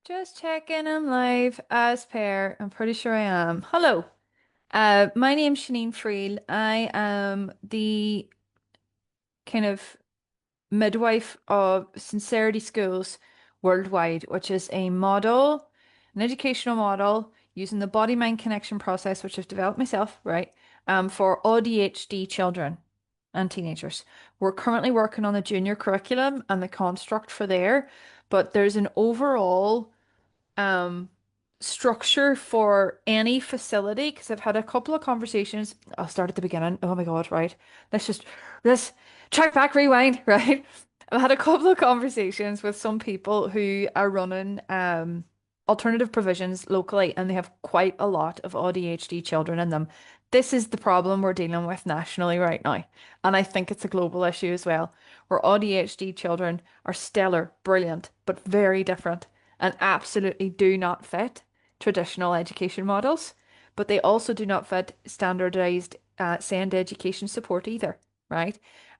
Just checking I'm live as per. I'm pretty sure I am. Hello. My name's Shanice Friel. I am the kind of midwife of Sincerity Schools Worldwide, which is a model, an educational model using the body-mind connection process, which I've developed myself, right? For ADHD children and teenagers. We're currently working on the junior curriculum and the construct for there, but there's an overall um structure for any facility because I've had a couple of conversations. I'll start at the beginning. Oh my God, right. Let's track back, rewind, right? I've had a couple of conversations with some people who are running alternative provisions locally and they have quite a lot of ADHD children in them. This is the problem we're dealing with nationally right now. And I think it's a global issue as well, where ADHD children are stellar, brilliant, but very different and absolutely do not fit traditional education models, but they also do not fit standardized SEND education support either, right?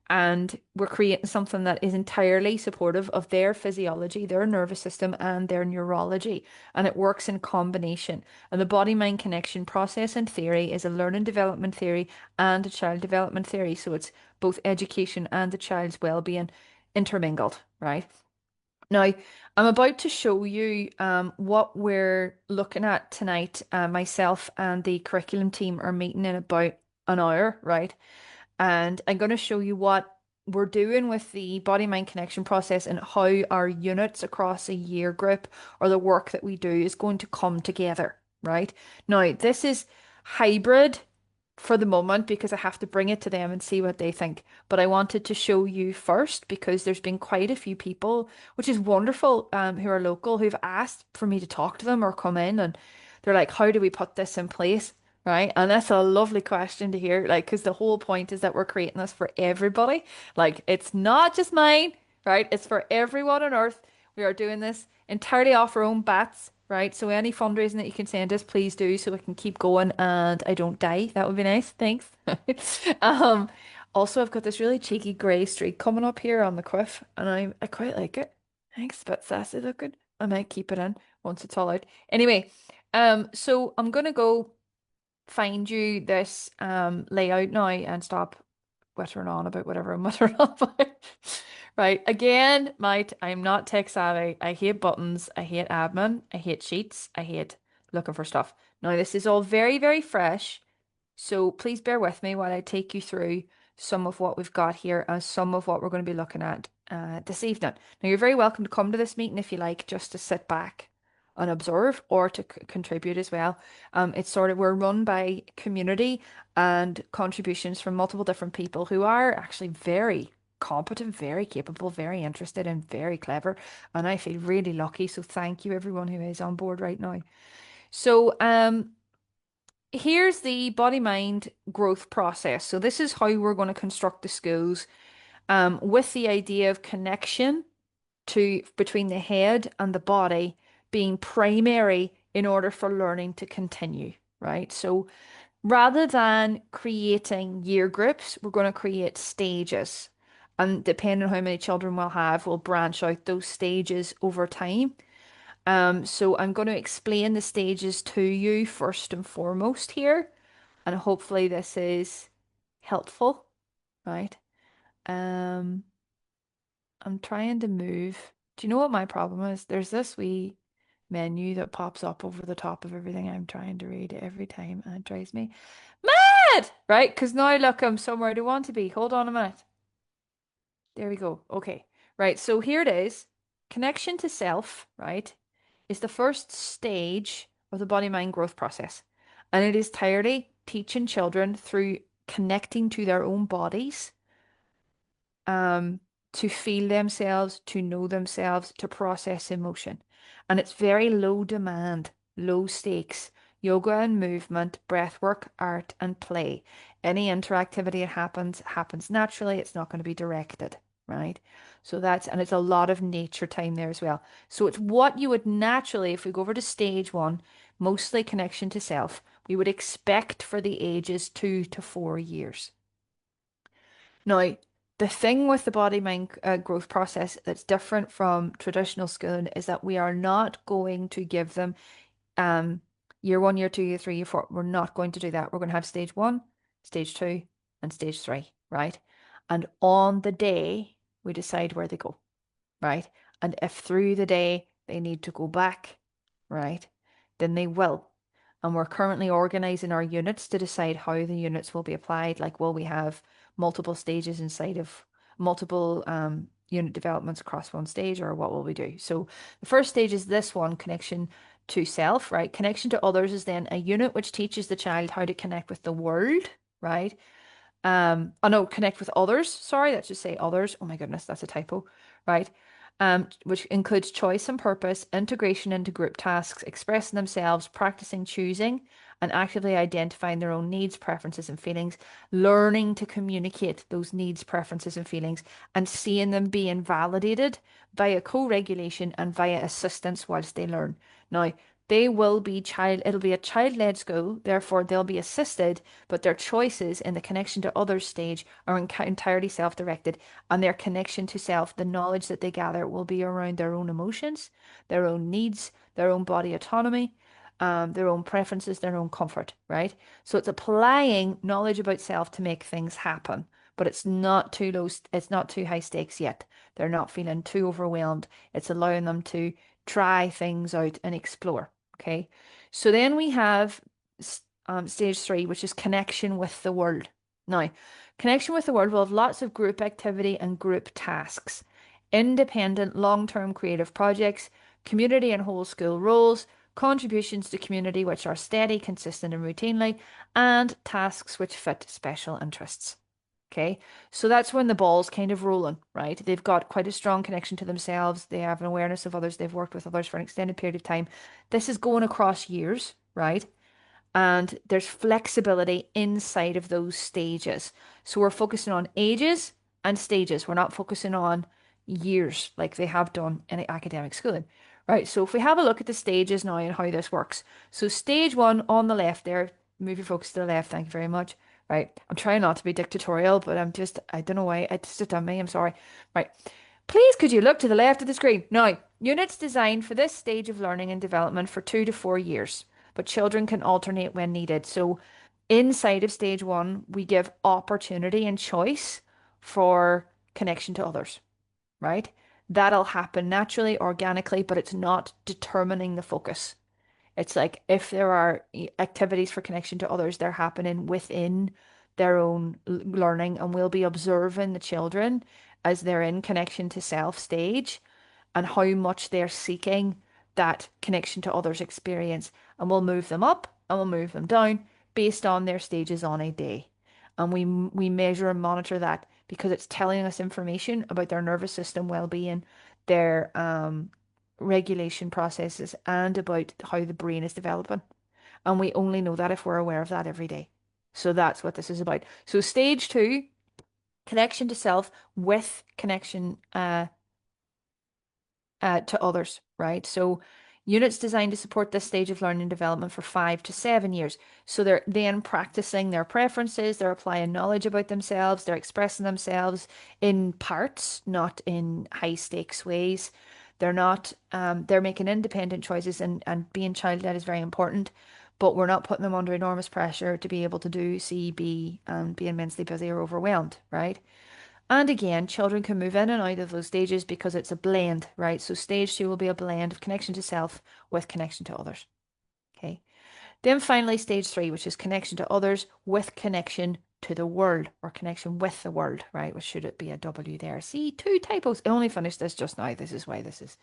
And we're creating something that is entirely supportive of their physiology, their nervous system, and their neurology. And it works in combination. And the body mind connection process and theory is a learning development theory and a child development theory. So it's both education and the child's well-being intermingled, right? Now, I'm about to show you what we're looking at tonight. Myself and the curriculum team are meeting in about an hour, right? And I'm going to show you what we're doing with the body mind connection process and how our units across a year group or the work that we do is going to come together, right? Now, this is hybrid for the moment because I have to bring it to them and see what they think. But I wanted to show you first because there's been quite a few people, which is wonderful, who are local, who've asked for me to talk to them or come in and they're like, how do we put this in place? Right. And that's a lovely question to hear. Like, because the whole point is that we're creating this for everybody. Like, it's not just mine, right? It's for everyone on earth. We are doing this entirely off our own bats, right? So any fundraising that you can send us, please do so we can keep going and I don't die. That would be nice. Thanks. Um, also I've got this really cheeky grey streak coming up here on the quiff and I quite like it. I think it's a bit sassy looking. I might keep it in once it's all out. Anyway, so I'm gonna go find you this layout now and stop wittering on about whatever I'm wittering on about. Right. Again, mate, I'm not tech savvy. I hate buttons. I hate admin. I hate sheets. I hate looking for stuff. Now, this is all very, very fresh. So please bear with me while I take you through some of what we've got here and some of what we're going to be looking at this evening. Now, you're very welcome to come to this meeting if you like, just to sit back and observe or to contribute as well. It's sort of, we're run by community and contributions from multiple different people who are actually very competent, very capable, very interested, and very clever. And I feel really lucky. So thank you everyone who is on board right now. So, here's the body mind growth process. So this is how we're going to construct the skills with the idea of connection to between the head and the body being primary in order for learning to continue, right? So rather than creating year groups, we're going to create stages. And depending on how many children we'll have, we'll branch out those stages over time. So I'm going to explain the stages to you first and foremost here, and hopefully this is helpful, right? Um, I'm trying to move. Do you know what my problem is? There's this wee menu that pops up over the top of everything I'm trying to read every time, and it drives me mad, right? Because now look, I'm somewhere I don't want to be. Hold on a minute. There we go. Okay. Right. So here it is. Connection to self, right, is the first stage of the body mind growth process. And it is entirely teaching children through connecting to their own bodies, um, to feel themselves, to know themselves, to process emotion. And it's very low demand, low stakes. Yoga and movement, breath work, art, and play. Any interactivity that happens naturally. It's not going to be directed, right? So that's, and it's a lot of nature time there as well. So it's what you would naturally, if we go over to stage one, mostly connection to self, we would expect for the ages 2 to 4 years. Now, The thing with the body mind growth process that's different from traditional schooling is that we are not going to give them um, year one, year two, year three, year four. We're not going to do that. We're going to have stage one, stage two, and stage three, right? And on the day, we decide where they go, right? And if through the day they need to go back, right, then they will. And we're currently organizing our units to decide how the units will be applied. Like, will we have multiple stages inside of multiple unit developments across one stage, or what will we do? So the first stage is this one, connection to self, right? Connection to others is then a unit which teaches the child how to connect with the world, right? Oh no, connect with others. Sorry, that should say others. Oh my goodness, that's a typo, right? Which includes choice and purpose, integration into group tasks, expressing themselves, practicing choosing, and actively identifying their own needs, preferences, and feelings, learning to communicate those needs, preferences, and feelings, and seeing them being validated via co-regulation and via assistance whilst they learn. Now, they will be it'll be a child-led school, therefore they'll be assisted, but their choices in the connection to others stage are entirely self-directed, and their connection to self, the knowledge that they gather, will be around their own emotions, their own needs, their own body autonomy, their own preferences, their own comfort, right? So it's applying knowledge about self to make things happen, but it's not too low, it's not too high stakes yet. They're not feeling too overwhelmed. It's allowing them to try things out and explore. Okay. So then we have stage three, which is connection with the world. Now, connection with the world will have lots of group activity and group tasks, independent long-term creative projects, community and whole school roles, contributions to community which are steady, consistent, and routinely, and tasks which fit special interests. Okay, so that's when the ball's kind of rolling, right? They've got quite a strong connection to themselves. They have an awareness of others. They've worked with others for an extended period of time. This is going across years, right? And there's flexibility inside of those stages. So we're focusing on ages and stages. We're not focusing on years like they have done in academic schooling, right? So if we have a look at the stages now and how this works. So stage one on the left there, move your focus to the left. Thank you very much. Right. I'm trying not to be dictatorial, but I don't know why. It's just on me. I'm sorry. Right. Please, could you look to the left of the screen? Now, units designed for this stage of learning and development for 2 to 4 years, but children can alternate when needed. So, inside of stage one, we give opportunity and choice for connection to others, right? That'll happen naturally, organically, but it's not determining the focus. It's like if there are activities for connection to others, they're happening within their own learning, and we'll be observing the children as they're in connection to self stage and how much they're seeking that connection to others experience. And we'll move them up and we'll move them down based on their stages on a day. And we measure and monitor that because it's telling us information about their nervous system well-being, their regulation processes, and about how the brain is developing. And we only know that if we're aware of that every day. So that's what this is about. So stage two, connection to self with connection to others, right? So units designed to support this stage of learning and development for 5 to 7 years. So they're then practicing their preferences, they're applying knowledge about themselves, they're expressing themselves in parts, not in high stakes ways. They're not, they're making independent choices, and being child-led is very important, but we're not putting them under enormous pressure to be able to do C, B, and be immensely busy or overwhelmed, right? And again, children can move in and out of those stages because it's a blend, right? So stage two will be a blend of connection to self with connection to others. Okay. Then finally, stage three, which is connection to others with connection to the world, or connection with the world, right? Which should it be a W there? See, two typos. I only finished this just now. This is why this is,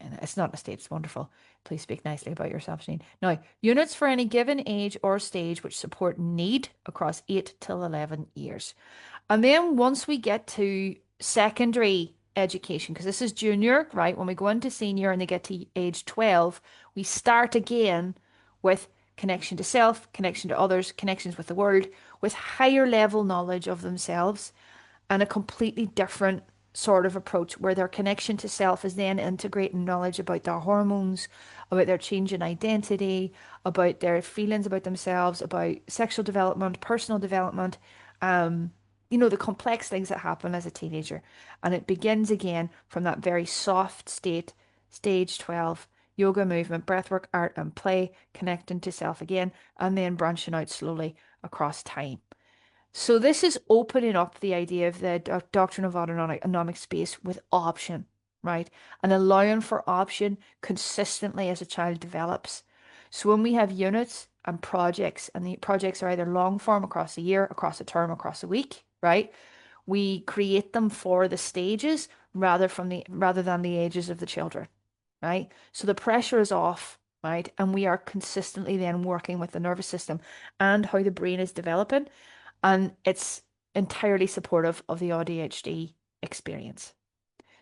and it's not a mistake, it's wonderful. Please speak nicely about yourself, Shane. Now, units for any given age or stage which support need across 8 till 11 years. And then once we get to secondary education, because this is junior, right? When we go into senior and they get to age 12, we start again with connection to self, connection to others, connections with the world, with higher level knowledge of themselves, and a completely different sort of approach where their connection to self is then integrating knowledge about their hormones, about their change in identity, about their feelings about themselves, about sexual development, personal development, the complex things that happen as a teenager. And it begins again from that very soft state, stage 12, yoga, movement, breathwork, art, and play, connecting to self again, and then branching out slowly across time. So this is opening up the idea of the doctrine of autonomic space with option, right? And allowing for option consistently as a child develops. So when we have units and projects, and the projects are either long form across a year, across a term, across a week, right? We create them for the stages rather than the ages of the children, right? So the pressure is off, right? And we are consistently then working with the nervous system and how the brain is developing, and it's entirely supportive of the ADHD experience.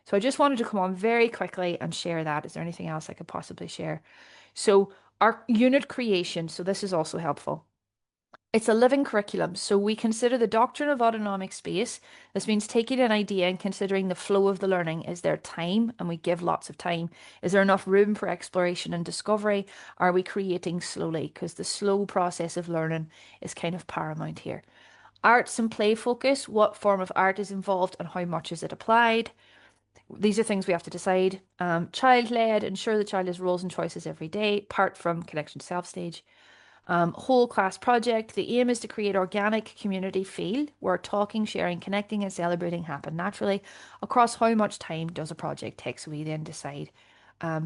So I just wanted to come on very quickly and share that. Is there anything else I could possibly share? So our unit creation, so this is also helpful. It's a living curriculum, so we consider the doctrine of autonomic space. This means taking an idea and considering the flow of the learning. Is there time? And we give lots of time. Is there enough room for exploration and discovery? Are we creating slowly? Because the slow process of learning is kind of paramount here. Arts and play focus. What form of art is involved and how much is it applied? These are things we have to decide. Child-led, ensure the child has roles and choices every day, apart from connection to self stage. Whole class project. The aim is to create organic community feel where talking, sharing, connecting, and celebrating happen naturally. Across how much time does a project take? So we then decide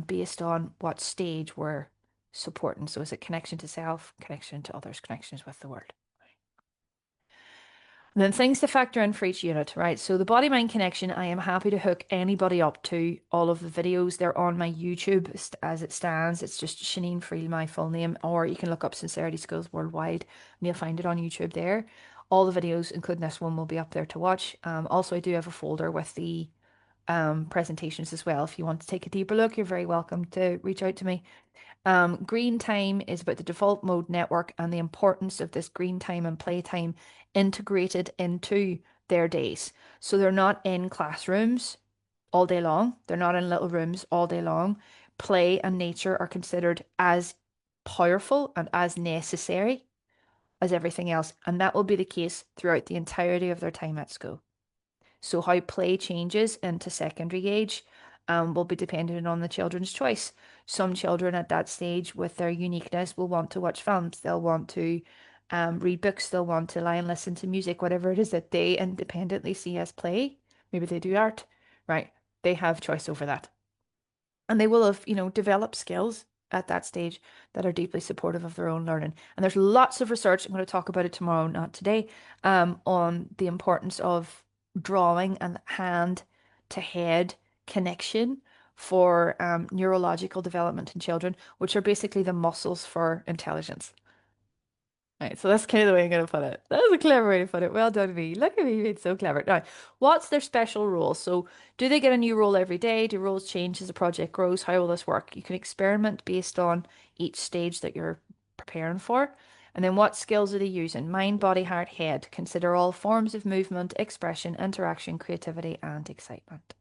based on what stage we're supporting. So is it connection to self, connection to others, connections with the world? And then things to factor in for each unit, right? So the body mind connection, I am happy to hook anybody up to all of the videos. They're on my YouTube as it stands. It's just Shanine Freel, my full name, or you can look up Sincerity Schools Worldwide and you'll find it on YouTube there. All the videos, including this one, will be up there to watch. Also, I do have a folder with the presentations as well. If you want to take a deeper look, you're very welcome to reach out to me. Green time is about the default mode network and the importance of this green time and playtime integrated into their days. So they're not in classrooms all day long. They're not in little rooms all day long. Play and nature are considered as powerful and as necessary as everything else. And that will be the case throughout the entirety of their time at school. So how play changes into secondary age will be dependent on the children's choice. Some children at that stage, with their uniqueness, will want to watch films. They'll want to read books. They'll want to lie and listen to music, whatever it is that they independently see as play. Maybe they do art, right? They have choice over that. And they will have, developed skills at that stage that are deeply supportive of their own learning. And there's lots of research, I'm going to talk about it tomorrow, not today, on the importance of drawing and hand to head connection for neurological development in children, which are basically the muscles for intelligence. Right, so that's kind of the way I'm going to put it. That was a clever way to put it. Well done, me. Look at me, it's so clever. Now, what's their special role? So, do they get a new role every day? Do roles change as the project grows? How will this work? You can experiment based on each stage that you're preparing for. And then, what skills are they using? Mind, body, heart, head. Consider all forms of movement, expression, interaction, creativity, and excitement.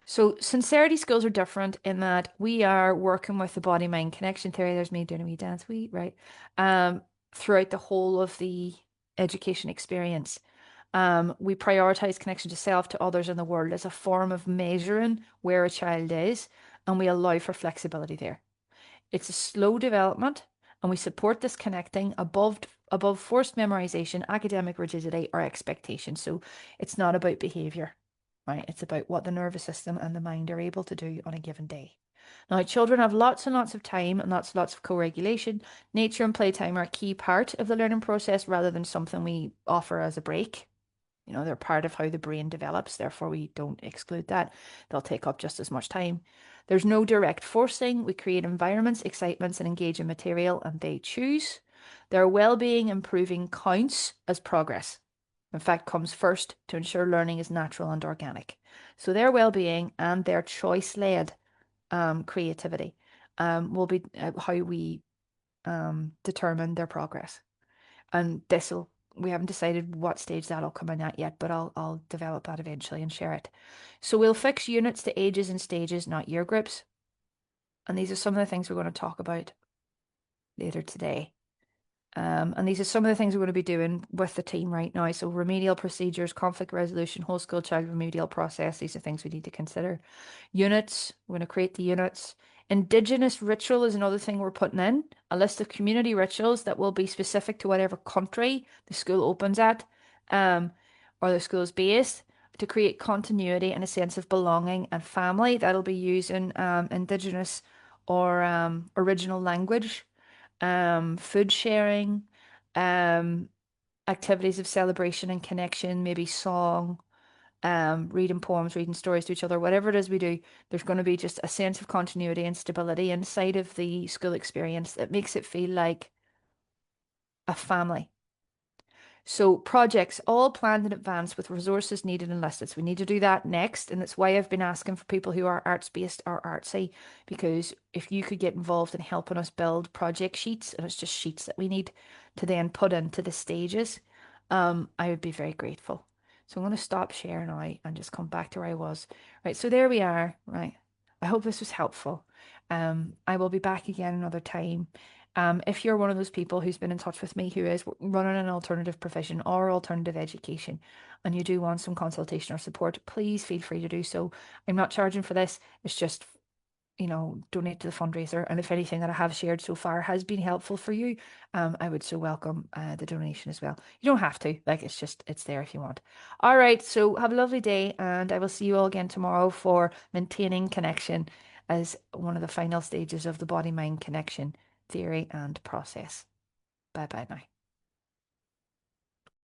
So sincerity skills are different in that we are working with the body mind connection theory. There's me doing a wee dance, wee, right? Um, Throughout the whole of the education experience. We prioritize connection to self, to others, and the world as a form of measuring where a child is, and we allow for flexibility there. It's a slow development, and we support this connecting above forced memorization, academic rigidity, or expectation. So it's not about behavior, right? It's about what the nervous system and the mind are able to do on a given day. Now, children have lots and lots of time and lots of co-regulation. Nature and playtime are a key part of the learning process rather than something we offer as a break. They're part of how the brain develops, therefore we don't exclude that. They'll take up just as much time. There's no direct forcing. We create environments, excitements, and engage in material, and they choose. Their well-being improving counts as progress. In fact, comes first to ensure learning is natural and organic. So their well-being and their choice-led creativity will be how we determine their progress. And we haven't decided what stage that'll come in at yet, but I'll develop that eventually and share it. So we'll fix units to ages and stages, not year groups. And these are some of the things we're going to talk about later today. And these are some of the things we're going to be doing with the team right now. So remedial procedures, conflict resolution, whole school child remedial process. These are things we need to consider. Units, we're going to create the units. Indigenous ritual is another thing we're putting in. A list of community rituals that will be specific to whatever country the school opens at, um, or the school is based, to create continuity and a sense of belonging and family. That'll be using Indigenous or original language, food sharing, um, activities of celebration and connection, maybe song, reading poems, reading stories to each other, whatever it is we do, there's going to be just a sense of continuity and stability inside of the school experience that makes it feel like a family. So projects all planned in advance with resources needed and listed. So we need to do that next. And that's why I've been asking for people who are arts based or artsy, because if you could get involved in helping us build project sheets, and it's just sheets that we need to then put into the stages, I would be very grateful. So I'm going to stop share now and just come back to where I was. Right, so there we are. Right. I hope this was helpful. I will be back again another time. If you're one of those people who's been in touch with me who is running an alternative provision or alternative education and you do want some consultation or support, please feel free to do so. I'm not charging for this. It's just, donate to the fundraiser. And if anything that I have shared so far has been helpful for you, I would so welcome the donation as well. You don't have to, like, it's there if you want. All right, so have a lovely day, and I will see you all again tomorrow for maintaining connection as one of the final stages of the body mind connection theory and process. Bye bye now.